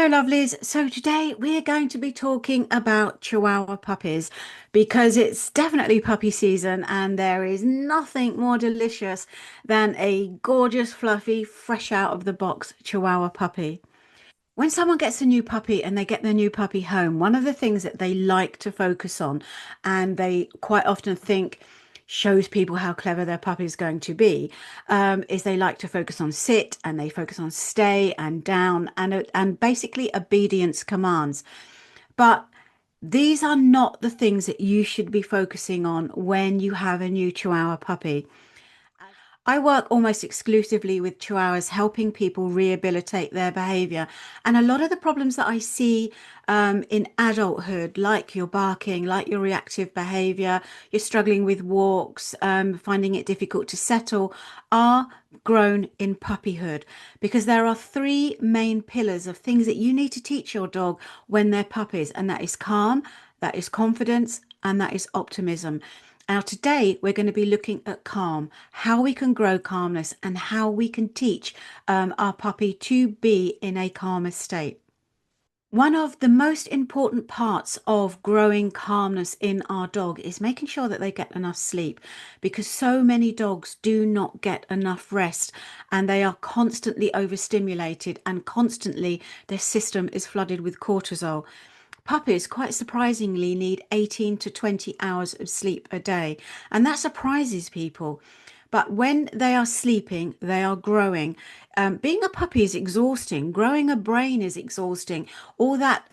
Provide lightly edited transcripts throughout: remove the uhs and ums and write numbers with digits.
Hello, lovelies. So today we're going to be talking about Chihuahua puppies because it's definitely puppy season and there is nothing more delicious than a gorgeous, fluffy, fresh out of the box Chihuahua puppy. When someone gets a new puppy and they get their new puppy home, one of the things that they like to focus on, and they quite often think shows people how clever their puppy is going to be, is they like to focus on sit and they focus on stay and down and basically obedience commands. But these are not the things that you should be focusing on when you have a new Chihuahua puppy. I work almost exclusively with Chihuahuas, helping people rehabilitate their behavior. And a lot of the problems that I see in adulthood, like your barking, like your reactive behavior, you're struggling with walks, finding it difficult to settle, are grown in puppyhood because there are three main pillars of things that you need to teach your dog when they're puppies, and that is calm, that is confidence, and that is optimism. Now, today we're going to be looking at calm, how we can grow calmness, and how we can teach our puppy to be in a calmer state. One of the most important parts of growing calmness in our dog is making sure that they get enough sleep because so many dogs do not get enough rest and they are constantly overstimulated and constantly their system is flooded with cortisol. Puppies, quite surprisingly, need 18 to 20 hours of sleep a day, and that surprises people. But when they are sleeping, they are growing. Being a puppy is exhausting. Growing a brain is exhausting. All that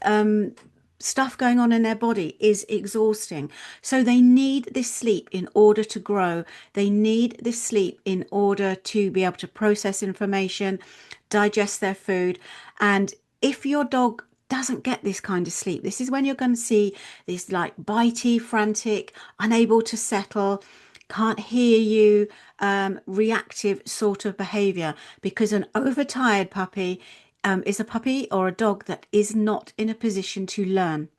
stuff going on in their body is exhausting. So they need this sleep in order to grow. They need this sleep in order to be able to process information, digest their food. And if your dog doesn't get this kind of sleep, this is when you're going to see this like bitey, frantic, unable to settle, can't hear you, reactive sort of behavior because an overtired puppy is a puppy or a dog that is not in a position to learn.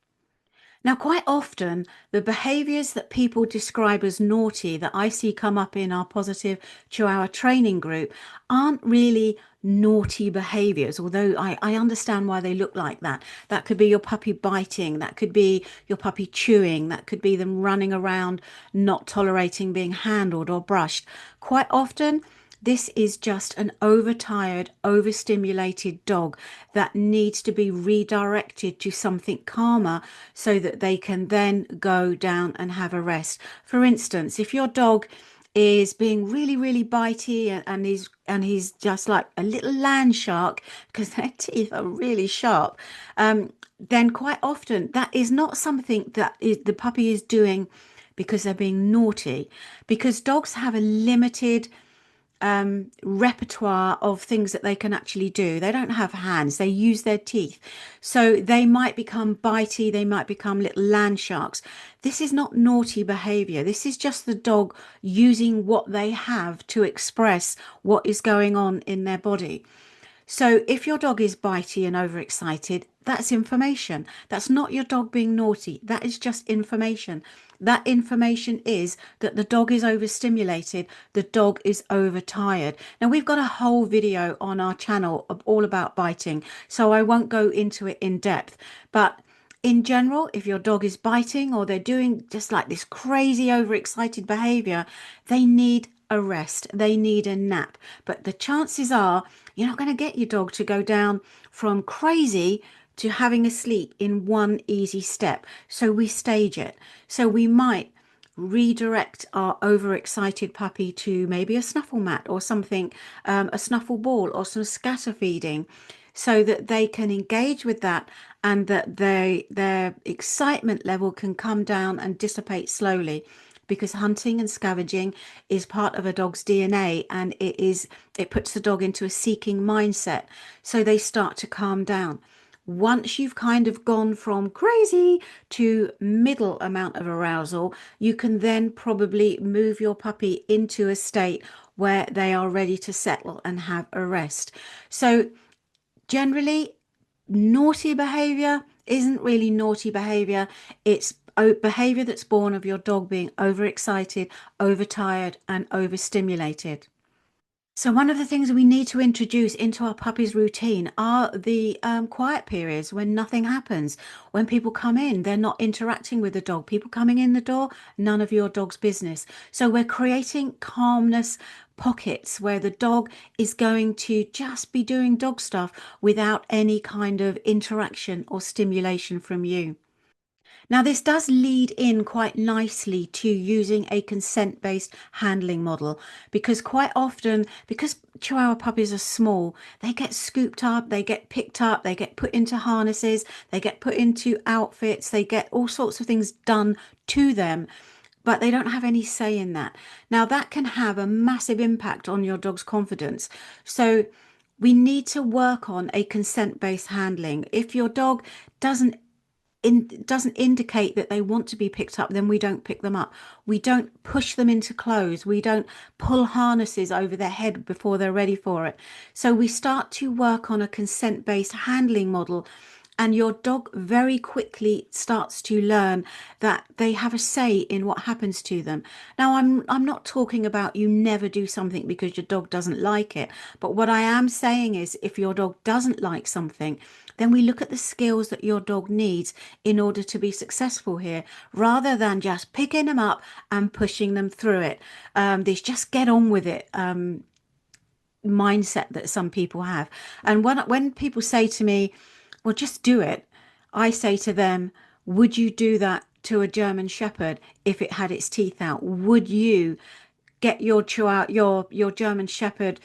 Now, quite often, the behaviors that people describe as naughty that I see come up in our positive Chihuahua training group aren't really naughty behaviors, although I understand why they look like that. That could be your puppy biting, that could be your puppy chewing, that could be them running around, not tolerating being handled or brushed. Quite often, this is just an overtired, overstimulated dog that needs to be redirected to something calmer so that they can then go down and have a rest. For instance, if your dog is being really, really bitey and he's just like a little land shark because their teeth are really sharp, then quite often that is not something that the puppy is doing because they're being naughty, because dogs have a limited repertoire of things that they can actually do. They don't have hands, they use their teeth. So they might become bitey, they might become little land sharks. This is not naughty behavior. This is just the dog using what they have to express what is going on in their body. So if your dog is bitey and overexcited, that's information. That's not your dog being naughty. That is just information. That information is that the dog is overstimulated, the dog is overtired. Now, we've got a whole video on our channel all about biting, so I won't go into it in depth. But in general, if your dog is biting or they're doing just like this crazy overexcited behavior, they need a rest, they need a nap. But the chances are you're not going to get your dog to go down from crazy to having a sleep in one easy step. So we stage it. So we might redirect our overexcited puppy to maybe a snuffle mat or something, a snuffle ball or some scatter feeding so that they can engage with that and that their excitement level can come down and dissipate slowly, because hunting and scavenging is part of a dog's DNA, and it puts the dog into a seeking mindset, so they start to calm down. Once you've kind of gone from crazy to middle amount of arousal, you can then probably move your puppy into a state where they are ready to settle and have a rest. So generally, naughty behavior isn't really naughty behavior. It's behavior that's born of your dog being overexcited, overtired, and overstimulated. So one of the things we need to introduce into our puppy's routine are the quiet periods when nothing happens. When people come in, they're not interacting with the dog. People coming in the door, none of your dog's business. So we're creating calmness pockets where the dog is going to just be doing dog stuff without any kind of interaction or stimulation from you. Now, this does lead in quite nicely to using a consent-based handling model because quite often, because Chihuahua puppies are small, they get scooped up, they get picked up, they get put into harnesses, they get put into outfits, they get all sorts of things done to them, but they don't have any say in that. Now, that can have a massive impact on your dog's confidence. So, we need to work on a consent-based handling. If your dog doesn't doesn't indicate that they want to be picked up, then we don't pick them up. We don't push them into clothes. We don't pull harnesses over their head before they're ready for it. So we start to work on a consent-based handling model, and your dog very quickly starts to learn that they have a say in what happens to them. Now, I'm not talking about you never do something because your dog doesn't like it, but what I am saying is if your dog doesn't like something, then we look at the skills that your dog needs in order to be successful here, rather than just picking them up and pushing them through it. This just get on with it mindset that some people have. And when people say to me, well, just do it, I say to them, would you do that to a German Shepherd if it had its teeth out? Would you get your Chihuahua, your German Shepherd,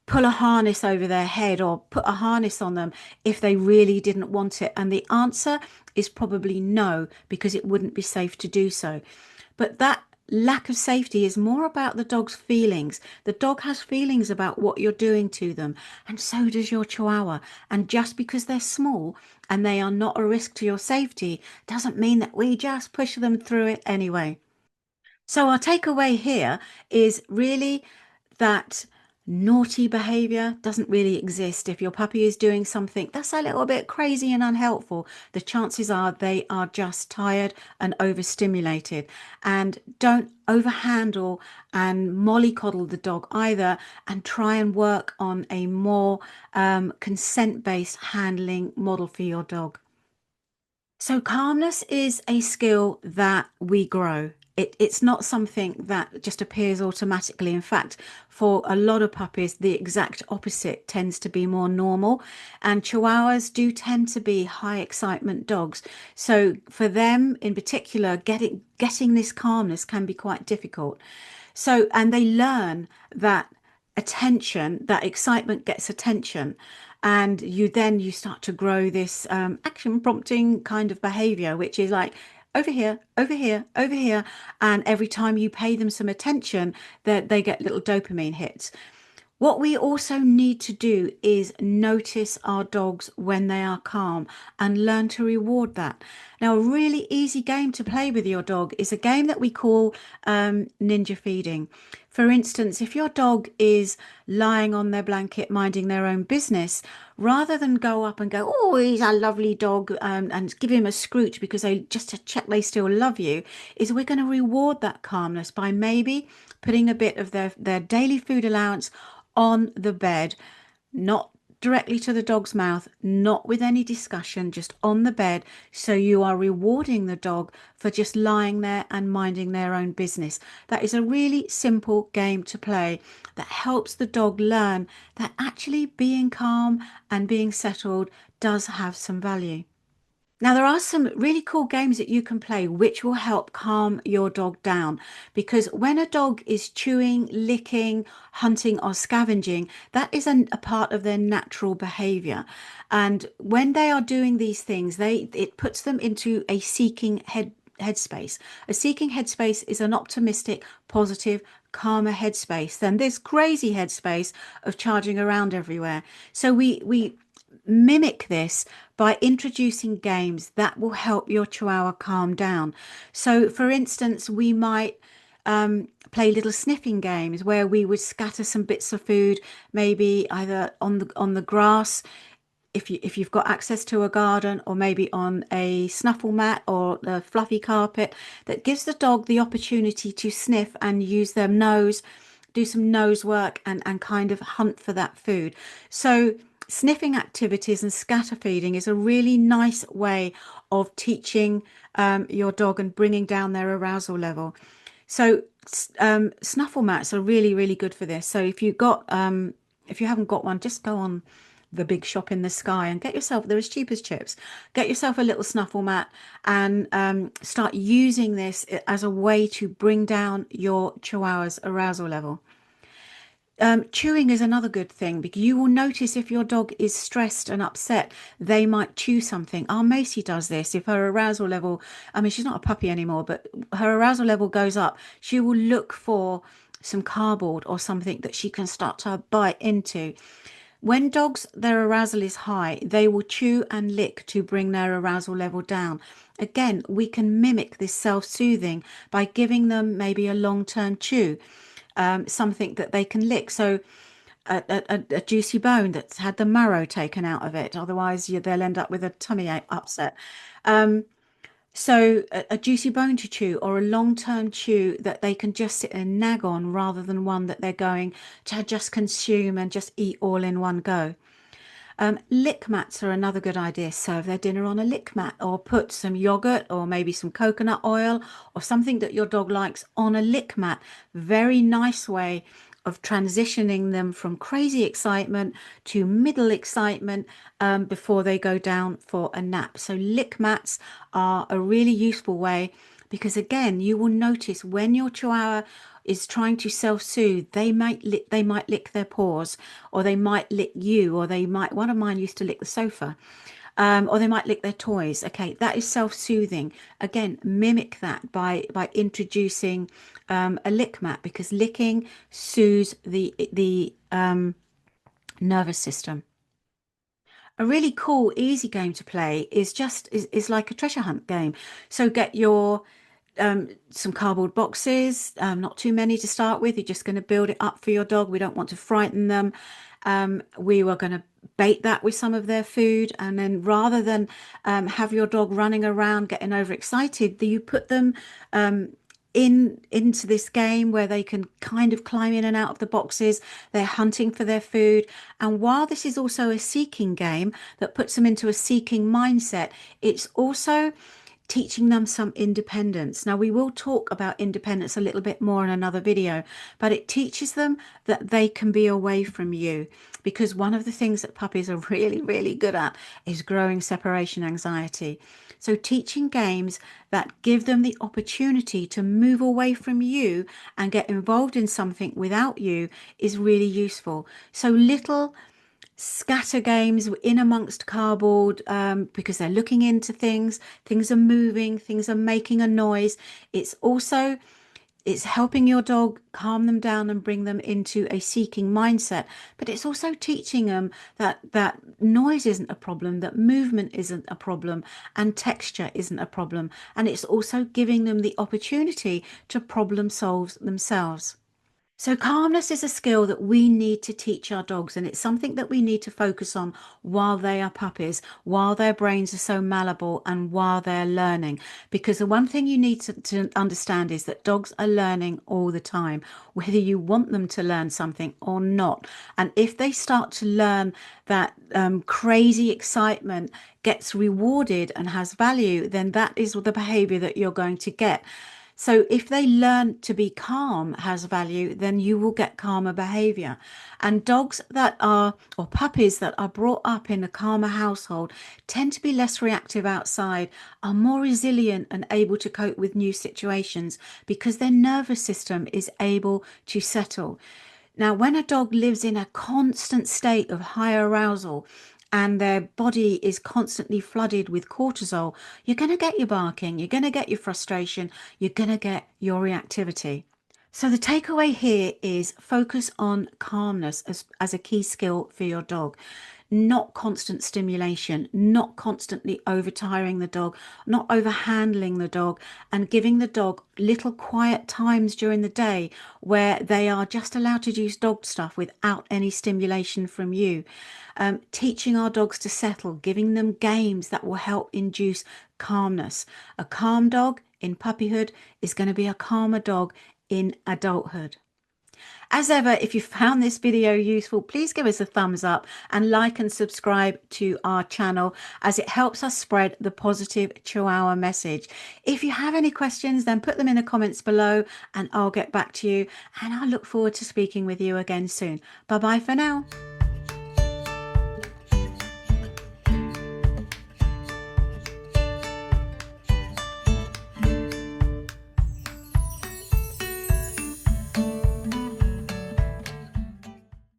pull a harness over their head or put a harness on them if they really didn't want it? And the answer is probably no, because it wouldn't be safe to do so. But that lack of safety is more about the dog's feelings. The dog has feelings about what you're doing to them, and so does your Chihuahua. And just because they're small and they are not a risk to your safety doesn't mean that we just push them through it anyway. So our takeaway here is really that naughty behavior doesn't really exist. If your puppy is doing something that's a little bit crazy and unhelpful, the chances are they are just tired and overstimulated. And don't overhandle and mollycoddle the dog either, and try and work on a more consent-based handling model for your dog. So calmness is a skill that we grow. It's not something that just appears automatically. In fact, for a lot of puppies, the exact opposite tends to be more normal. And Chihuahuas do tend to be high excitement dogs. So for them in particular, getting this calmness can be quite difficult. So, and they learn that attention, that excitement gets attention, and you start to grow this action prompting kind of behavior, which is like over here, over here, over here, and every time you pay them some attention, that they get little dopamine hits. What we also need to do is notice our dogs when they are calm and learn to reward that. Now, a really easy game to play with your dog is a game that we call ninja feeding. For instance, if your dog is lying on their blanket minding their own business, rather than go up and go, oh, he's a lovely dog, and give him a scrooch because they just to check they still love you, is we're going to reward that calmness by maybe putting a bit of their daily food allowance on the bed, not directly to the dog's mouth, not with any discussion, just on the bed. So you are rewarding the dog for just lying there and minding their own business. That is a really simple game to play that helps the dog learn that actually being calm and being settled does have some value. Now, there are some really cool games that you can play which will help calm your dog down, because when a dog is chewing, licking, hunting, or scavenging, that is a part of their natural behavior. And when they are doing these things, it puts them into a seeking headspace. A seeking headspace is an optimistic, positive, calmer headspace than this crazy headspace of charging around everywhere. So we mimic this by introducing games that will help your Chihuahua calm down. So, for instance, we might play little sniffing games where we would scatter some bits of food, maybe either on the grass, if you've got access to a garden, or maybe on a snuffle mat or the fluffy carpet, that gives the dog the opportunity to sniff and use their nose do some nose work and kind of hunt for that food. So sniffing activities and scatter feeding is a really nice way of teaching your dog and bringing down their arousal level. So snuffle mats are really, really good for this. So if you haven't got one, just go on the big shop in the sky and get yourself, they're as cheap as chips. Get yourself a little snuffle mat and start using this as a way to bring down your Chihuahua's arousal level. Chewing is another good thing because you will notice if your dog is stressed and upset, they might chew something. Our Macy does this. If her arousal level, I mean, she's not a puppy anymore, but her arousal level goes up, she will look for some cardboard or something that she can start to bite into. When dogs, their arousal is high, they will chew and lick to bring their arousal level down. Again, we can mimic this self-soothing by giving them maybe a long-term chew, something that they can lick. So a juicy bone that's had the marrow taken out of it. Otherwise, they'll end up with a tummy upset. So a juicy bone to chew or a long-term chew that they can just sit and nag on rather than one that they're going to just consume and just eat all in one go. Lick mats are another good idea. Serve their dinner on a lick mat or put some yogurt or maybe some coconut oil or something that your dog likes on a lick mat. Very nice way of transitioning them from crazy excitement to middle excitement before they go down for a nap. So lick mats are a really useful way because again, you will notice when your Chihuahua is trying to self-soothe, they might lick their paws, or they might lick you, or they might, one of mine used to lick the sofa, or they might lick their toys. Okay, that is self-soothing. Again, mimic that by introducing a lick mat because licking soothes the nervous system. A really cool, easy game to play is like a treasure hunt game. So get your some cardboard boxes, not too many to start with. You're just going to build it up for your dog. We don't want to frighten them. We were going to bait that with some of their food, and then rather than have your dog running around getting overexcited, you put them into this game where they can kind of climb in and out of the boxes. They're hunting for their food, and while this is also a seeking game that puts them into a seeking mindset, it's also teaching them some independence. Now, we will talk about independence a little bit more in another video, but it teaches them that they can be away from you because one of the things that puppies are really, really good at is growing separation anxiety. So teaching games that give them the opportunity to move away from you and get involved in something without you is really useful. So little scatter games in amongst cardboard because they're looking into things are moving, things are making a noise. It's also it's helping your dog calm them down and bring them into a seeking mindset, but it's also teaching them that noise isn't a problem, that movement isn't a problem, and texture isn't a problem, and it's also giving them the opportunity to problem solve themselves. So, calmness is a skill that we need to teach our dogs, and it's something that we need to focus on while they are puppies, while their brains are so malleable, and while they're learning. Because the one thing you need to understand is that dogs are learning all the time, whether you want them to learn something or not. And if they start to learn that crazy excitement gets rewarded and has value, then that is the behavior that you're going to get. So if they learn to be calm has value, then you will get calmer behavior. And dogs that are, or puppies that are brought up in a calmer household tend to be less reactive outside, are more resilient and able to cope with new situations because their nervous system is able to settle. Now, when a dog lives in a constant state of high arousal and their body is constantly flooded with cortisol, you're going to get your barking, you're going to get your frustration, you're going to get your reactivity. So the takeaway here is focus on calmness as a key skill for your dog. Not constant stimulation, not constantly overtiring the dog, not overhandling the dog, and giving the dog little quiet times during the day where they are just allowed to do dog stuff without any stimulation from you. Teaching our dogs to settle, giving them games that will help induce calmness. A calm dog in puppyhood is going to be a calmer dog in adulthood. As ever, if you found this video useful, please give us a thumbs up and like and subscribe to our channel as it helps us spread the positive Chihuahua message. If you have any questions, then put them in the comments below and I'll get back to you. And I look forward to speaking with you again soon. Bye bye for now.